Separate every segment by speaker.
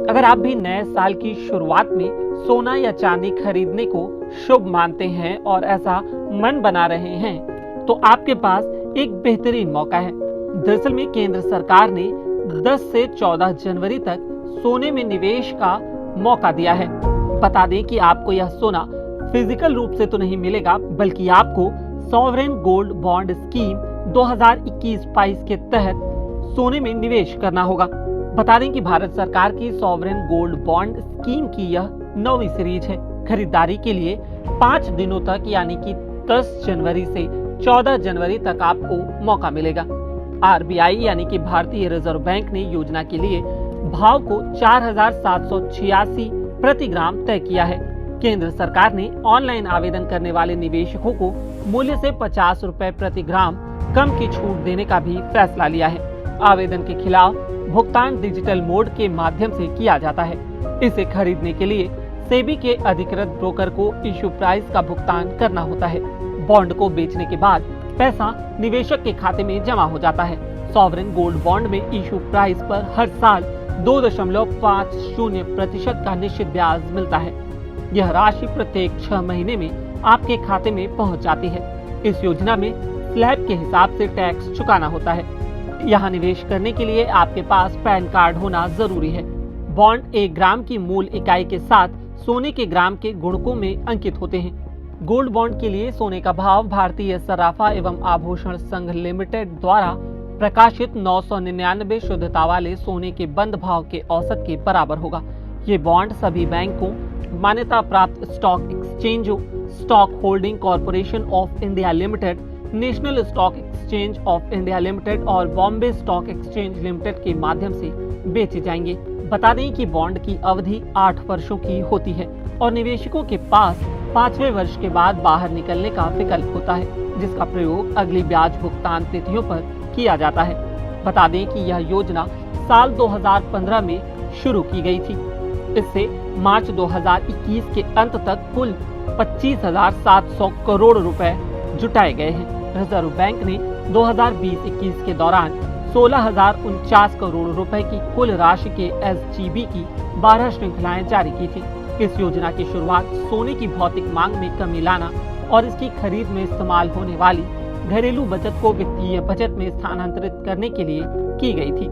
Speaker 1: अगर आप भी नए साल की शुरुआत में सोना या चांदी खरीदने को शुभ मानते हैं और ऐसा मन बना रहे हैं, तो आपके पास एक बेहतरीन मौका है। दरअसल में केंद्र सरकार ने 10 से 14 जनवरी तक सोने में निवेश का मौका दिया है। बता दें कि आपको यह सोना फिजिकल रूप से तो नहीं मिलेगा, बल्कि आपको सॉवरेन गोल्ड बॉन्ड स्कीम 2021-22 के तहत सोने में निवेश करना होगा। बता दें कि भारत सरकार की सॉवरेन गोल्ड बॉन्ड स्कीम की यह 9वीं सीरीज है। खरीदारी के लिए 5 दिनों तक यानी कि 10 जनवरी से 14 जनवरी तक आपको मौका मिलेगा। आरबीआई यानी कि भारतीय रिजर्व बैंक ने योजना के लिए भाव को 4,786 प्रति ग्राम तय किया है। केंद्र सरकार ने ऑनलाइन आवेदन करने वाले निवेशकों को मूल्य से 50 रुपए प्रति ग्राम कम की छूट देने का भी फैसला लिया है। आवेदन के खिलाफ भुगतान डिजिटल मोड के माध्यम से किया जाता है। इसे खरीदने के लिए सेबी के अधिकृत ब्रोकर को इशू प्राइस का भुगतान करना होता है। बॉन्ड को बेचने के बाद पैसा निवेशक के खाते में जमा हो जाता है। सॉवरेन गोल्ड बॉन्ड में इशू प्राइस पर हर साल 2.50% का निश्चित ब्याज मिलता है। यह राशि प्रत्येक 6 महीने में आपके खाते में पहुंच जाती है। इस योजना में स्लैब के हिसाब से टैक्स चुकाना होता है। यहाँ निवेश करने के लिए आपके पास पैन कार्ड होना जरूरी है। बॉन्ड 1 ग्राम की मूल इकाई के साथ सोने के ग्राम के गुणकों में अंकित होते हैं। गोल्ड बॉन्ड के लिए सोने का भाव भारतीय सराफा एवं आभूषण संघ लिमिटेड द्वारा प्रकाशित 999 शुद्धता वाले सोने के बंद भाव के औसत के बराबर होगा। ये बॉन्ड सभी बैंकों, मान्यता प्राप्त स्टॉक एक्सचेंजों, stock holding corporation of India limited, national stock exchange of India limited और बॉम्बे स्टॉक एक्सचेंज लिमिटेड के माध्यम से बेचे जाएंगे। बता दें कि बॉन्ड की अवधि 8 वर्षों की होती है और निवेशकों के पास 5वें वर्ष के बाद बाहर निकलने का विकल्प होता है, जिसका प्रयोग अगली ब्याज भुगतान तिथियों पर किया जाता है। बता दें कि यह योजना साल 2015 में शुरू की गई थी। इससे मार्च 2021 के अंत तक कुल 25,700 करोड़ रुपए जुटाए गए हैं। रिजर्व बैंक ने 2020-21 के दौरान 16,049 करोड़ रुपए की कुल राशि के एसजीबी की 12 श्रृंखलाएं जारी की थी। इस योजना की शुरुआत सोने की भौतिक मांग में कमी लाना और इसकी खरीद में इस्तेमाल होने वाली घरेलू बचत को वित्तीय बजट में स्थानांतरित करने के लिए की गई थी।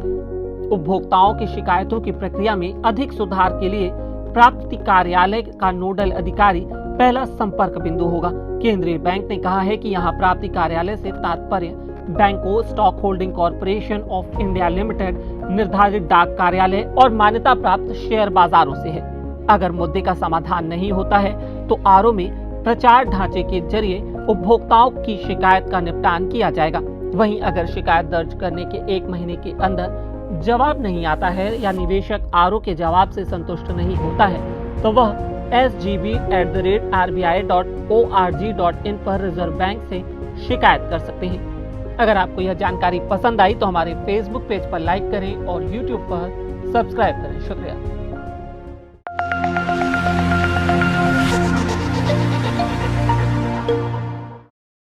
Speaker 1: उपभोक्ताओं की शिकायतों की प्रक्रिया में अधिक सुधार के लिए प्राप्ति कार्यालय का नोडल अधिकारी पहला संपर्क बिंदु होगा। केंद्रीय बैंक ने कहा है कि यहाँ प्राप्ति कार्यालय से तात्पर्य बैंकों, stock holding corporation of India limited, निर्धारित डाक कार्यालय और मान्यता प्राप्त शेयर बाजारों से है। अगर मुद्दे का समाधान नहीं होता है तो आरओ में प्रचार ढांचे के जरिए उपभोक्ताओं की शिकायत का निपटान किया जाएगा। वहीं अगर शिकायत दर्ज करने के 1 महीने के अंदर जवाब नहीं आता है या निवेशक आरओ के जवाब से संतुष्ट नहीं होता है तो वह sgb@rbi.org.in पर रिजर्व बैंक से शिकायत कर सकते हैं। अगर आपको यह जानकारी पसंद आई तो हमारे फेसबुक पेज पर लाइक करें और यूट्यूब पर सब्सक्राइब करें। शुक्रिया।